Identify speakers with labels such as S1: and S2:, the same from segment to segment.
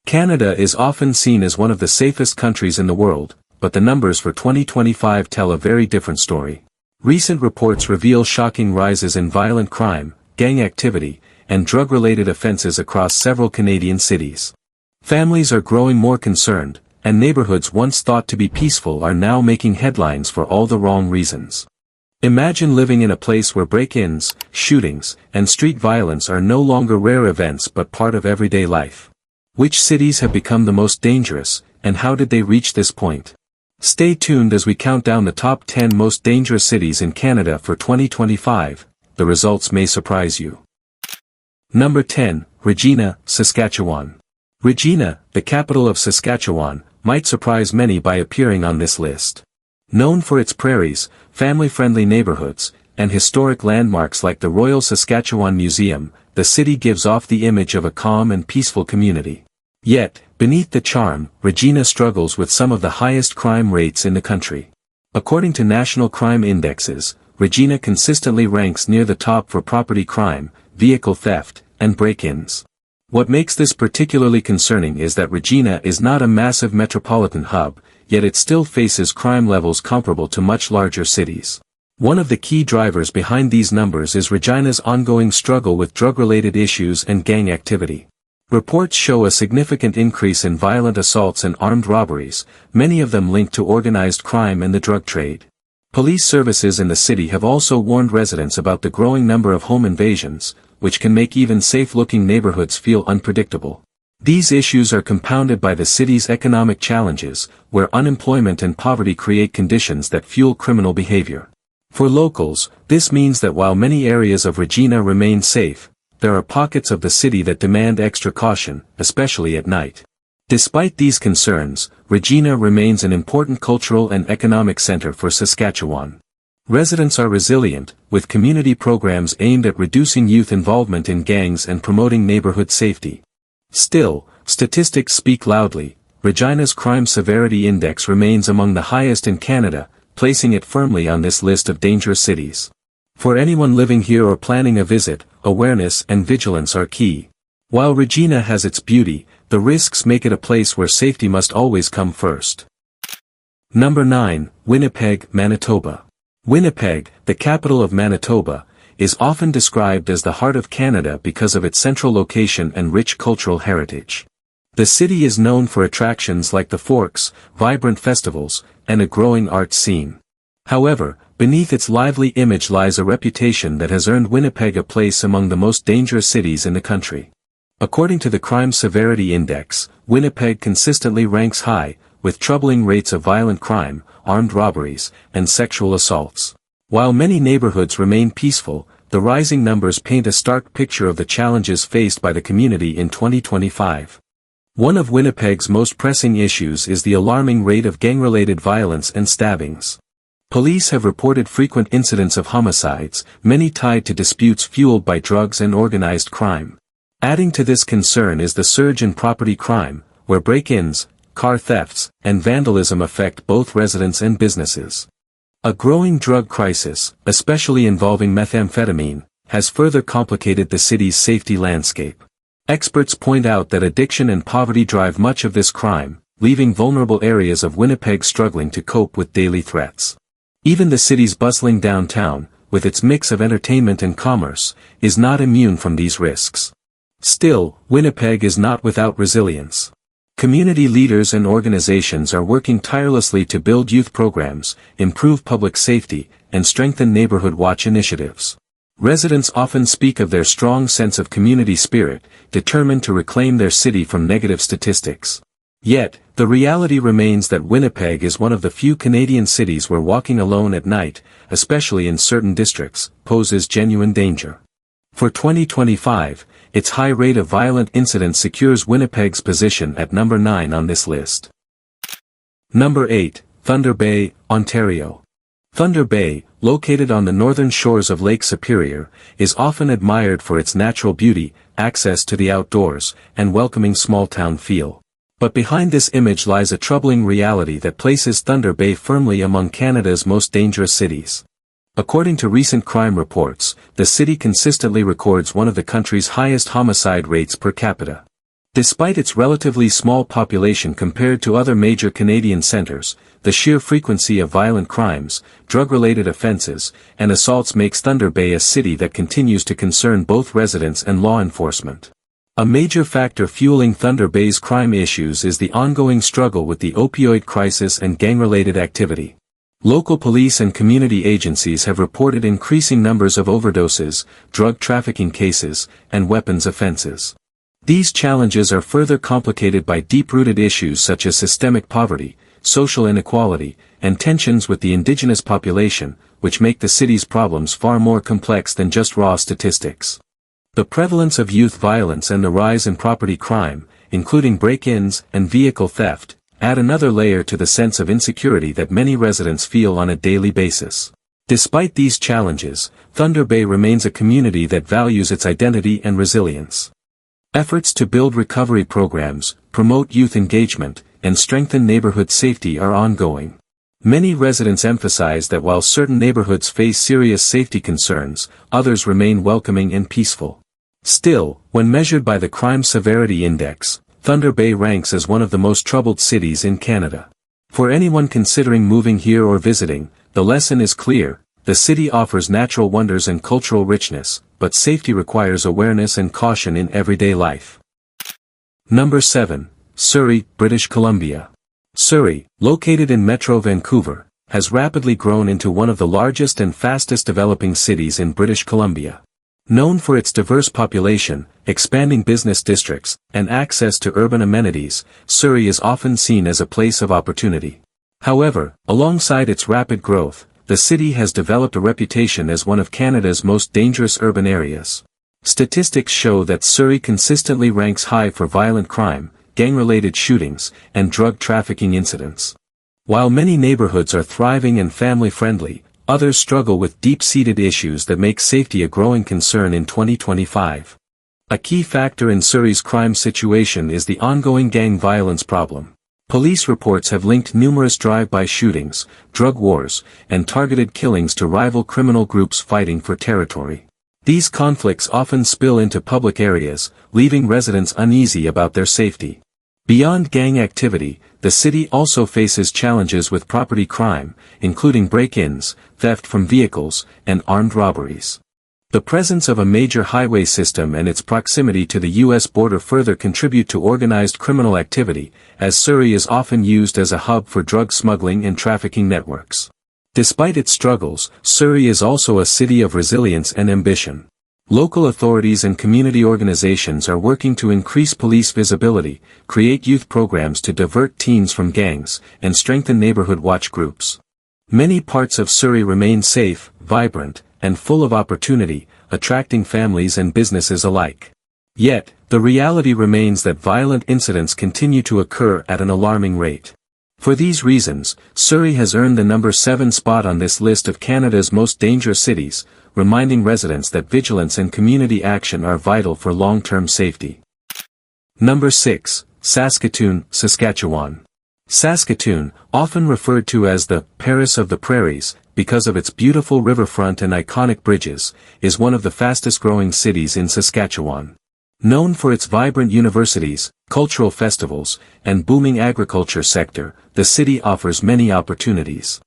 S1: Canada is often seen as one of the safest countries in the world, but the numbers for 2025 tell a very different story. Recent reports reveal shocking rises in violent crime, gang activity, and drug-related offenses across several Canadian cities. Families are growing more concerned, and neighborhoods once thought to be peaceful are now making headlines for all the wrong reasons. Imagine living in a place where break-ins, shootings, and street violence are no longer rare events but part of everyday life. Which cities have become the most dangerous, and how did they reach this point? Stay tuned as we count down the top 10 most dangerous cities in Canada for 2025, the results may surprise you. Number 10, Regina, Saskatchewan. Regina, the capital of Saskatchewan, might surprise many by appearing on this list. Known for its prairies, family-friendly neighborhoods, and historic landmarks like the Royal Saskatchewan Museum, the city gives off the image of a calm and peaceful community. Yet, beneath the charm, Regina struggles with some of the highest crime rates in the country. According to national crime indexes, Regina consistently ranks near the top for property crime, vehicle theft, and break-ins. What makes this particularly concerning is that Regina is not a massive metropolitan hub, yet it still faces crime levels comparable to much larger cities. One of the key drivers behind these numbers is Regina's ongoing struggle with drug-related issues and gang activity. Reports show a significant increase in violent assaults and armed robberies, many of them linked to organized crime and the drug trade. Police services in the city have also warned residents about the growing number of home invasions, which can make even safe-looking neighborhoods feel unpredictable. These issues are compounded by the city's economic challenges, where unemployment and poverty create conditions that fuel criminal behavior. For locals, this means that while many areas of Regina remain safe, there are pockets of the city that demand extra caution, especially at night. Despite these concerns, Regina remains an important cultural and economic center for Saskatchewan. Residents are resilient, with community programs aimed at reducing youth involvement in gangs and promoting neighborhood safety. Still, statistics speak loudly. Regina's crime severity index remains among the highest in Canada, placing it firmly on this list of dangerous cities. For anyone living here or planning a visit, awareness and vigilance are key. While Regina has its beauty, the risks make it a place where safety must always come first. Number 9, Winnipeg, Manitoba. Winnipeg, the capital of Manitoba, is often described as the heart of Canada because of its central location and rich cultural heritage. The city is known for attractions like the Forks, vibrant festivals, and a growing arts scene. However, beneath its lively image lies a reputation that has earned Winnipeg a place among the most dangerous cities in the country. According to the Crime Severity Index, Winnipeg consistently ranks high, with troubling rates of violent crime, armed robberies, and sexual assaults. While many neighborhoods remain peaceful, the rising numbers paint a stark picture of the challenges faced by the community in 2025. One of Winnipeg's most pressing issues is the alarming rate of gang-related violence and stabbings. Police have reported frequent incidents of homicides, many tied to disputes fueled by drugs and organized crime. Adding to this concern is the surge in property crime, where break-ins, car thefts, and vandalism affect both residents and businesses. A growing drug crisis, especially involving methamphetamine, has further complicated the city's safety landscape. Experts point out that addiction and poverty drive much of this crime, leaving vulnerable areas of Winnipeg struggling to cope with daily threats. Even the city's bustling downtown, with its mix of entertainment and commerce, is not immune from these risks. Still, Winnipeg is not without resilience. Community leaders and organizations are working tirelessly to build youth programs, improve public safety, and strengthen neighborhood watch initiatives. Residents often speak of their strong sense of community spirit, determined to reclaim their city from negative statistics. Yet, the reality remains that Winnipeg is one of the few Canadian cities where walking alone at night, especially in certain districts, poses genuine danger. For 2025, its high rate of violent incidents secures Winnipeg's position at number 9 on this list. Number 8, Thunder Bay, Ontario. Thunder Bay, located on the northern shores of Lake Superior, is often admired for its natural beauty, access to the outdoors, and welcoming small-town feel. But behind this image lies a troubling reality that places Thunder Bay firmly among Canada's most dangerous cities. According to recent crime reports, the city consistently records one of the country's highest homicide rates per capita. Despite its relatively small population compared to other major Canadian centres, the sheer frequency of violent crimes, drug-related offences, and assaults makes Thunder Bay a city that continues to concern both residents and law enforcement. A major factor fueling Thunder Bay's crime issues is the ongoing struggle with the opioid crisis and gang-related activity. Local police and community agencies have reported increasing numbers of overdoses, drug trafficking cases, and weapons offenses. These challenges are further complicated by deep-rooted issues such as systemic poverty, social inequality, and tensions with the indigenous population, which make the city's problems far more complex than just raw statistics. The prevalence of youth violence and the rise in property crime, including break-ins and vehicle theft, add another layer to the sense of insecurity that many residents feel on a daily basis. Despite these challenges, Thunder Bay remains a community that values its identity and resilience. Efforts to build recovery programs, promote youth engagement, and strengthen neighborhood safety are ongoing. Many residents emphasize that while certain neighborhoods face serious safety concerns, others remain welcoming and peaceful. Still, when measured by the Crime Severity Index, Thunder Bay ranks as one of the most troubled cities in Canada. For anyone considering moving here or visiting, the lesson is clear: the city offers natural wonders and cultural richness, but safety requires awareness and caution in everyday life. Number 7. Surrey, British Columbia. Surrey, located in Metro Vancouver, has rapidly grown into one of the largest and fastest developing cities in British Columbia. Known for its diverse population, expanding business districts, and access to urban amenities, Surrey is often seen as a place of opportunity. However, alongside its rapid growth, the city has developed a reputation as one of Canada's most dangerous urban areas. Statistics show that Surrey consistently ranks high for violent crime, gang-related shootings, and drug trafficking incidents. While many neighborhoods are thriving and family-friendly, others struggle with deep-seated issues that make safety a growing concern in 2025. A key factor in Surrey's crime situation is the ongoing gang violence problem. Police reports have linked numerous drive-by shootings, drug wars, and targeted killings to rival criminal groups fighting for territory. These conflicts often spill into public areas, leaving residents uneasy about their safety. Beyond gang activity, the city also faces challenges with property crime, including break-ins, theft from vehicles, and armed robberies. The presence of a major highway system and its proximity to the U.S. border further contribute to organized criminal activity, as Surrey is often used as a hub for drug smuggling and trafficking networks. Despite its struggles, Surrey is also a city of resilience and ambition. Local authorities and community organizations are working to increase police visibility, create youth programs to divert teens from gangs, and strengthen neighborhood watch groups. Many parts of Surrey remain safe, vibrant, and full of opportunity, attracting families and businesses alike. Yet, the reality remains that violent incidents continue to occur at an alarming rate. For these reasons, Surrey has earned the number 7 spot on this list of Canada's most dangerous cities, reminding residents that vigilance and community action are vital for long-term safety. Number 6. Saskatoon, Saskatchewan. Saskatoon, often referred to as the Paris of the Prairies, because of its beautiful riverfront and iconic bridges, is one of the fastest-growing cities in Saskatchewan. Known for its vibrant universities, cultural festivals, and booming agriculture sector, the city offers many opportunities.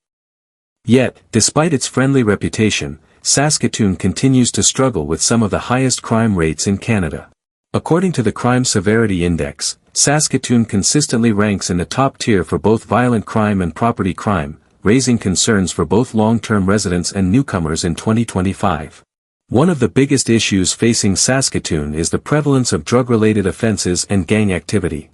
S1: Yet, despite its friendly reputation, Saskatoon continues to struggle with some of the highest crime rates in Canada. According to the Crime Severity Index, Saskatoon consistently ranks in the top tier for both violent crime and property crime, raising concerns for both long-term residents and newcomers in 2025. One of the biggest issues facing Saskatoon is the prevalence of drug-related offenses and gang activity.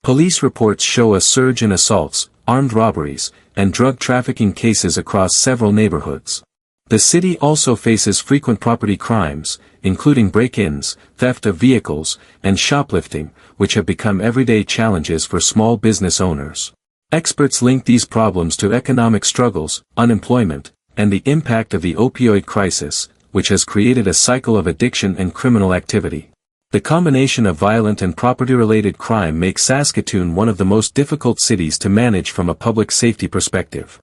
S1: Police reports show a surge in assaults, armed robberies, and drug trafficking cases across several neighborhoods. The city also faces frequent property crimes, including break-ins, theft of vehicles, and shoplifting, which have become everyday challenges for small business owners. Experts link these problems to economic struggles, unemployment, and the impact of the opioid crisis, which has created a cycle of addiction and criminal activity. The combination of violent and property-related crime makes Saskatoon one of the most difficult cities to manage from a public safety perspective.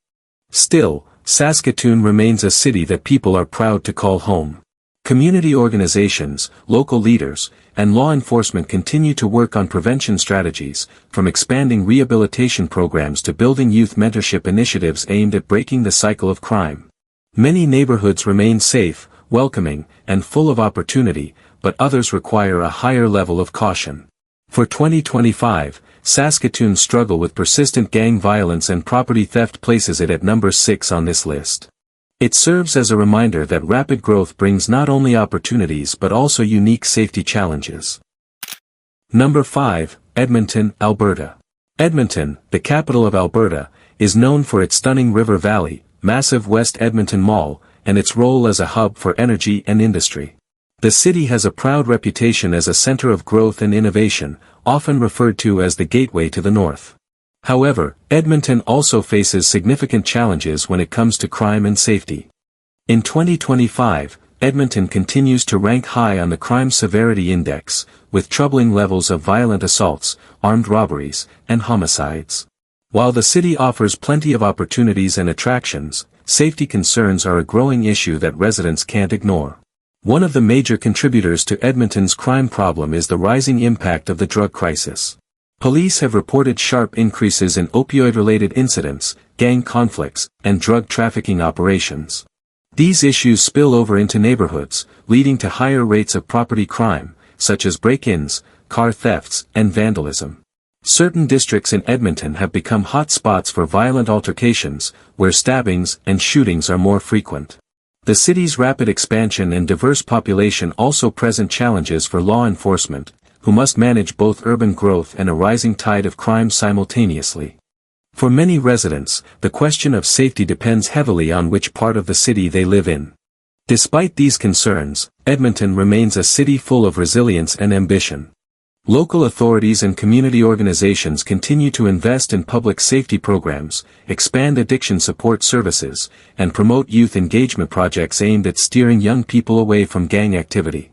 S1: Still, Saskatoon remains a city that people are proud to call home. Community organizations, local leaders, and law enforcement continue to work on prevention strategies, from expanding rehabilitation programs to building youth mentorship initiatives aimed at breaking the cycle of crime. Many neighborhoods remain safe, welcoming, and full of opportunity, but others require a higher level of caution. For 2025, Saskatoon's struggle with persistent gang violence and property theft places it at number 6 on this list. It serves as a reminder that rapid growth brings not only opportunities but also unique safety challenges. Number 5, Edmonton, Alberta. Edmonton, the capital of Alberta, is known for its stunning river valley, massive West Edmonton Mall, and its role as a hub for energy and industry. The city has a proud reputation as a center of growth and innovation, often referred to as the gateway to the north. However, Edmonton also faces significant challenges when it comes to crime and safety. In 2025, Edmonton continues to rank high on the Crime Severity Index, with troubling levels of violent assaults, armed robberies, and homicides. While the city offers plenty of opportunities and attractions, safety concerns are a growing issue that residents can't ignore. One of the major contributors to Edmonton's crime problem is the rising impact of the drug crisis. Police have reported sharp increases in opioid-related incidents, gang conflicts, and drug trafficking operations. These issues spill over into neighborhoods, leading to higher rates of property crime, such as break-ins, car thefts, and vandalism. Certain districts in Edmonton have become hot spots for violent altercations, where stabbings and shootings are more frequent. The city's rapid expansion and diverse population also present challenges for law enforcement, who must manage both urban growth and a rising tide of crime simultaneously. For many residents, the question of safety depends heavily on which part of the city they live in. Despite these concerns, Edmonton remains a city full of resilience and ambition. Local authorities and community organizations continue to invest in public safety programs, expand addiction support services, and promote youth engagement projects aimed at steering young people away from gang activity.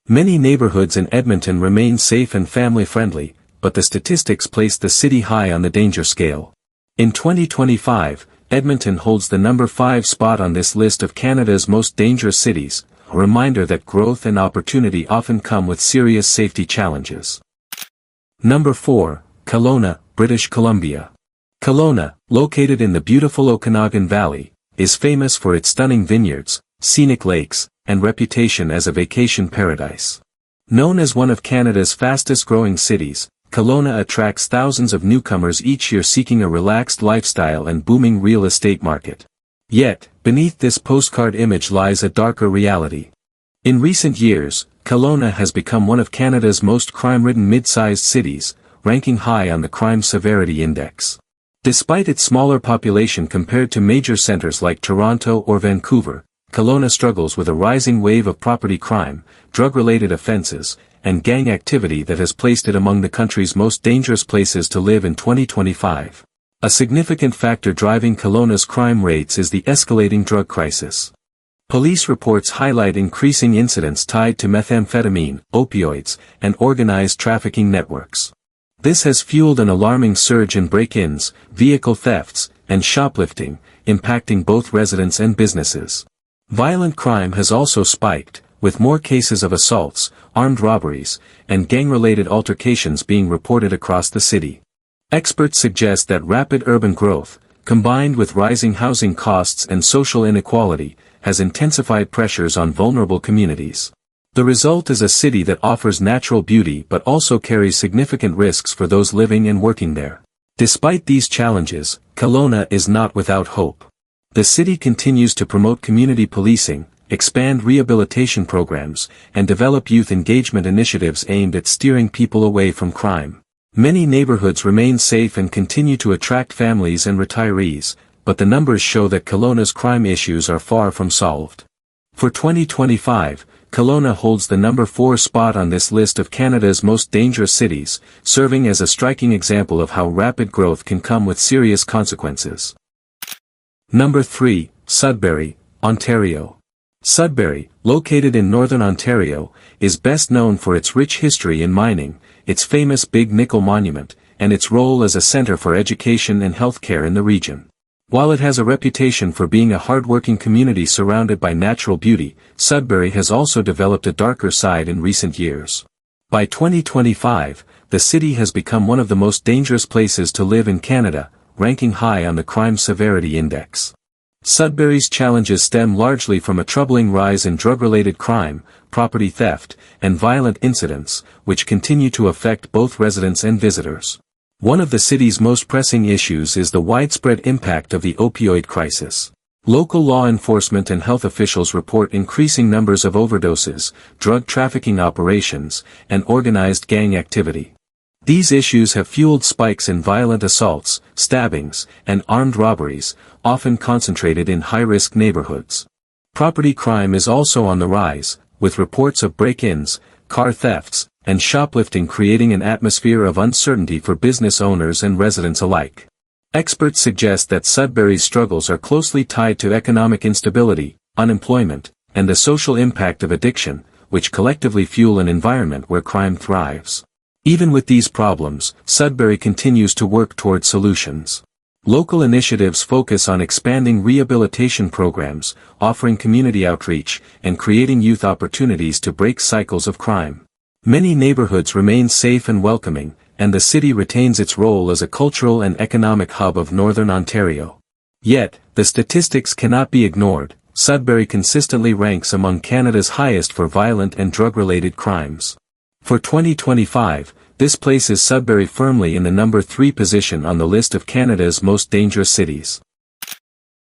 S1: Many neighborhoods in Edmonton remain safe and family-friendly, but the statistics place the city high on the danger scale. In 2025, Edmonton holds the number 5 spot on this list of Canada's most dangerous cities, a reminder that growth and opportunity often come with serious safety challenges. Number 4, Kelowna, British Columbia. Kelowna, located in the beautiful Okanagan Valley, is famous for its stunning vineyards, scenic lakes, and reputation as a vacation paradise. Known as one of Canada's fastest-growing cities, Kelowna attracts thousands of newcomers each year seeking a relaxed lifestyle and booming real estate market. Yet, beneath this postcard image lies a darker reality. In recent years, Kelowna has become one of Canada's most crime-ridden mid-sized cities, ranking high on the Crime Severity Index. Despite its smaller population compared to major centers like Toronto or Vancouver, Kelowna struggles with a rising wave of property crime, drug-related offenses, and gang activity that has placed it among the country's most dangerous places to live in 2025. A significant factor driving Kelowna's crime rates is the escalating drug crisis. Police reports highlight increasing incidents tied to methamphetamine, opioids, and organized trafficking networks. This has fueled an alarming surge in break-ins, vehicle thefts, and shoplifting, impacting both residents and businesses. Violent crime has also spiked, with more cases of assaults, armed robberies, and gang-related altercations being reported across the city. Experts suggest that rapid urban growth, combined with rising housing costs and social inequality, has intensified pressures on vulnerable communities. The result is a city that offers natural beauty but also carries significant risks for those living and working there. Despite these challenges, Kelowna is not without hope. The city continues to promote community policing, expand rehabilitation programs, and develop youth engagement initiatives aimed at steering people away from crime. Many neighborhoods remain safe and continue to attract families and retirees, but the numbers show that Kelowna's crime issues are far from solved. For 2025, Kelowna holds the number 4 spot on this list of Canada's most dangerous cities, serving as a striking example of how rapid growth can come with serious consequences. Number 3, Sudbury, Ontario. Sudbury, located in northern Ontario, is best known for its rich history in mining, its famous Big Nickel Monument, and its role as a center for education and healthcare in the region. While it has a reputation for being a hard-working community surrounded by natural beauty, Sudbury has also developed a darker side in recent years. By 2025, the city has become one of the most dangerous places to live in Canada, ranking high on the Crime Severity Index. Sudbury's challenges stem largely from a troubling rise in drug-related crime, property theft, and violent incidents, which continue to affect both residents and visitors. One of the city's most pressing issues is the widespread impact of the opioid crisis. Local law enforcement and health officials report increasing numbers of overdoses, drug trafficking operations, and organized gang activity. These issues have fueled spikes in violent assaults, stabbings, and armed robberies, often concentrated in high-risk neighborhoods. Property crime is also on the rise, with reports of break-ins, car thefts, and shoplifting creating an atmosphere of uncertainty for business owners and residents alike. Experts suggest that Sudbury's struggles are closely tied to economic instability, unemployment, and the social impact of addiction, which collectively fuel an environment where crime thrives. Even with these problems, Sudbury continues to work toward solutions. Local initiatives focus on expanding rehabilitation programs, offering community outreach, and creating youth opportunities to break cycles of crime. Many neighborhoods remain safe and welcoming, and the city retains its role as a cultural and economic hub of Northern Ontario. Yet, the statistics cannot be ignored. Sudbury consistently ranks among Canada's highest for violent and drug-related crimes. For 2025, this places Sudbury firmly in the number 3 position on the list of Canada's most dangerous cities.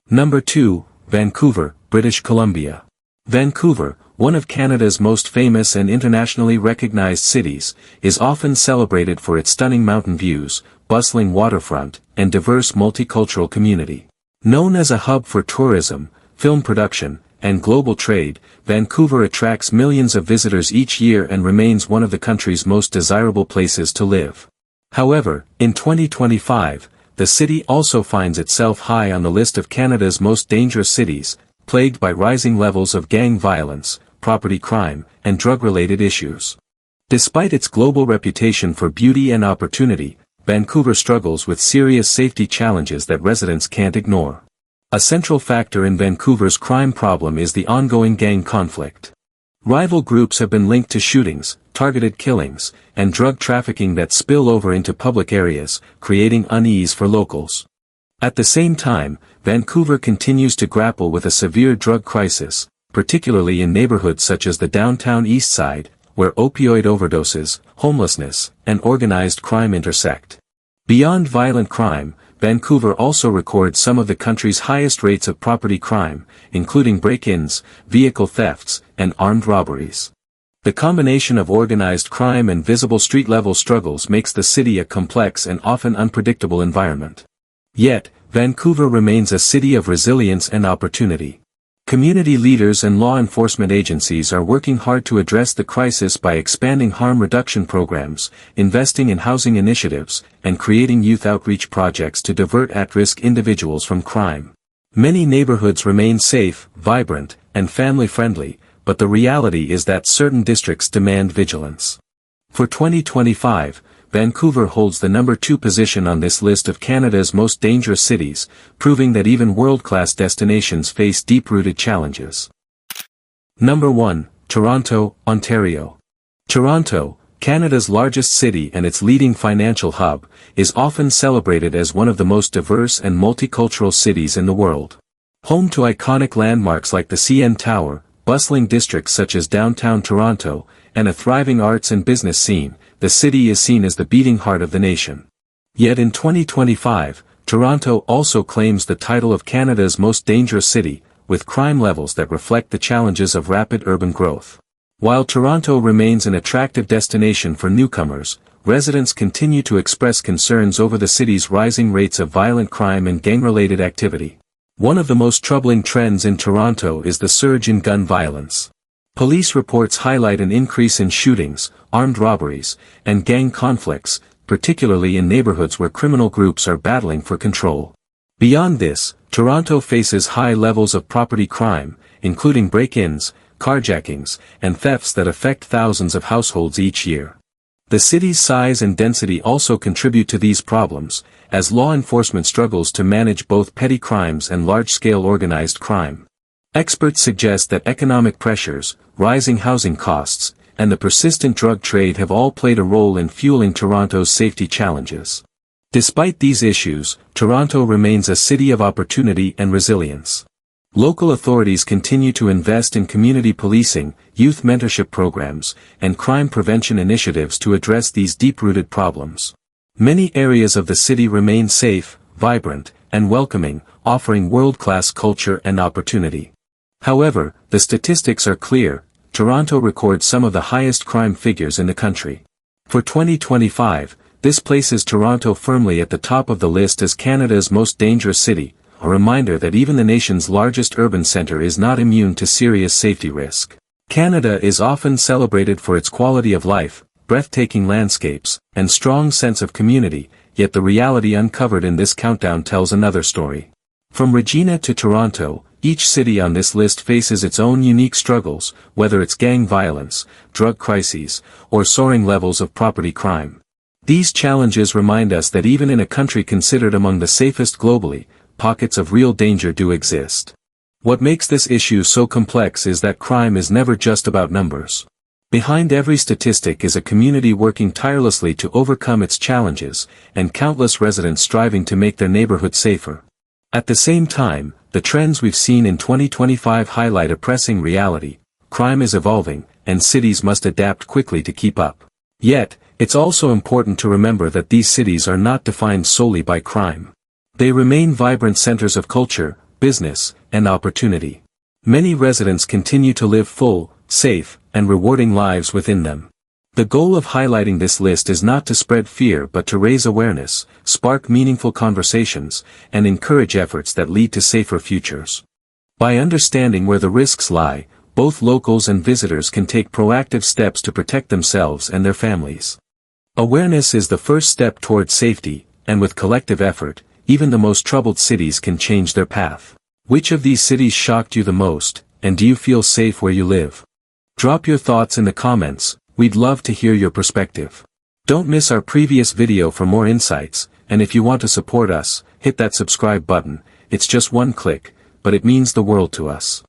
S1: Number 2, Vancouver, British Columbia. Vancouver, one of Canada's most famous and internationally recognized cities, is often celebrated for its stunning mountain views, bustling waterfront, and diverse multicultural community. Known as a hub for tourism, film production, and global trade, Vancouver attracts millions of visitors each year and remains one of the country's most desirable places to live. However, in 2025, the city also finds itself high on the list of Canada's most dangerous cities, plagued by rising levels of gang violence, property crime, and drug-related issues. Despite its global reputation for beauty and opportunity, Vancouver struggles with serious safety challenges that residents can't ignore. A central factor in Vancouver's crime problem is the ongoing gang conflict. Rival groups have been linked to shootings, targeted killings, and drug trafficking that spill over into public areas, creating unease for locals. At the same time, Vancouver continues to grapple with a severe drug crisis, particularly in neighborhoods such as the downtown East Side, where opioid overdoses, homelessness, and organized crime intersect. Beyond violent crime, Vancouver also records some of the country's highest rates of property crime, including break-ins, vehicle thefts, and armed robberies. The combination of organized crime and visible street-level struggles makes the city a complex and often unpredictable environment. Yet, Vancouver remains a city of resilience and opportunity. Community leaders and law enforcement agencies are working hard to address the crisis by expanding harm reduction programs, investing in housing initiatives, and creating youth outreach projects to divert at-risk individuals from crime. Many neighborhoods remain safe, vibrant, and family-friendly, but the reality is that certain districts demand vigilance. For 2025, Vancouver holds the number 2 position on this list of Canada's most dangerous cities, proving that even world-class destinations face deep-rooted challenges. Number 1, Toronto, Ontario. Toronto, Canada's largest city and its leading financial hub, is often celebrated as one of the most diverse and multicultural cities in the world. Home to iconic landmarks like the CN Tower, bustling districts such as downtown Toronto, and a thriving arts and business scene, the city is seen as the beating heart of the nation. Yet in 2025, Toronto also claims the title of Canada's most dangerous city, with crime levels that reflect the challenges of rapid urban growth. While Toronto remains an attractive destination for newcomers, residents continue to express concerns over the city's rising rates of violent crime and gang-related activity. One of the most troubling trends in Toronto is the surge in gun violence. Police reports highlight an increase in shootings, armed robberies, and gang conflicts, particularly in neighborhoods where criminal groups are battling for control. Beyond this, Toronto faces high levels of property crime, including break-ins, carjackings, and thefts that affect thousands of households each year. The city's size and density also contribute to these problems, as law enforcement struggles to manage both petty crimes and large-scale organized crime. Experts suggest that economic pressures, rising housing costs, and the persistent drug trade have all played a role in fueling Toronto's safety challenges. Despite these issues, Toronto remains a city of opportunity and resilience. Local authorities continue to invest in community policing, youth mentorship programs, and crime prevention initiatives to address these deep-rooted problems. Many areas of the city remain safe, vibrant, and welcoming, offering world-class culture and opportunity. However, the statistics are clear. Toronto records some of the highest crime figures in the country. For 2025, this places Toronto firmly at the top of the list as Canada's most dangerous city, a reminder that even the nation's largest urban center is not immune to serious safety risk. Canada is often celebrated for its quality of life, breathtaking landscapes, and strong sense of community, yet the reality uncovered in this countdown tells another story. From Regina to Toronto, each city on this list faces its own unique struggles, whether it's gang violence, drug crises, or soaring levels of property crime. These challenges remind us that even in a country considered among the safest globally, pockets of real danger do exist. What makes this issue so complex is that crime is never just about numbers. Behind every statistic is a community working tirelessly to overcome its challenges, and countless residents striving to make their neighborhood safer. At the same time, the trends we've seen in 2025 highlight a pressing reality: crime is evolving, and cities must adapt quickly to keep up. Yet, it's also important to remember that these cities are not defined solely by crime. They remain vibrant centers of culture, business, and opportunity. Many residents continue to live full, safe, and rewarding lives within them. The goal of highlighting this list is not to spread fear but to raise awareness, spark meaningful conversations, and encourage efforts that lead to safer futures. By understanding where the risks lie, both locals and visitors can take proactive steps to protect themselves and their families. Awareness is the first step toward safety, and with collective effort, even the most troubled cities can change their path. Which of these cities shocked you the most, and do you feel safe where you live? Drop your thoughts in the comments, we'd love to hear your perspective. Don't miss our previous video for more insights, and if you want to support us, hit that subscribe button. It's just one click, but it means the world to us.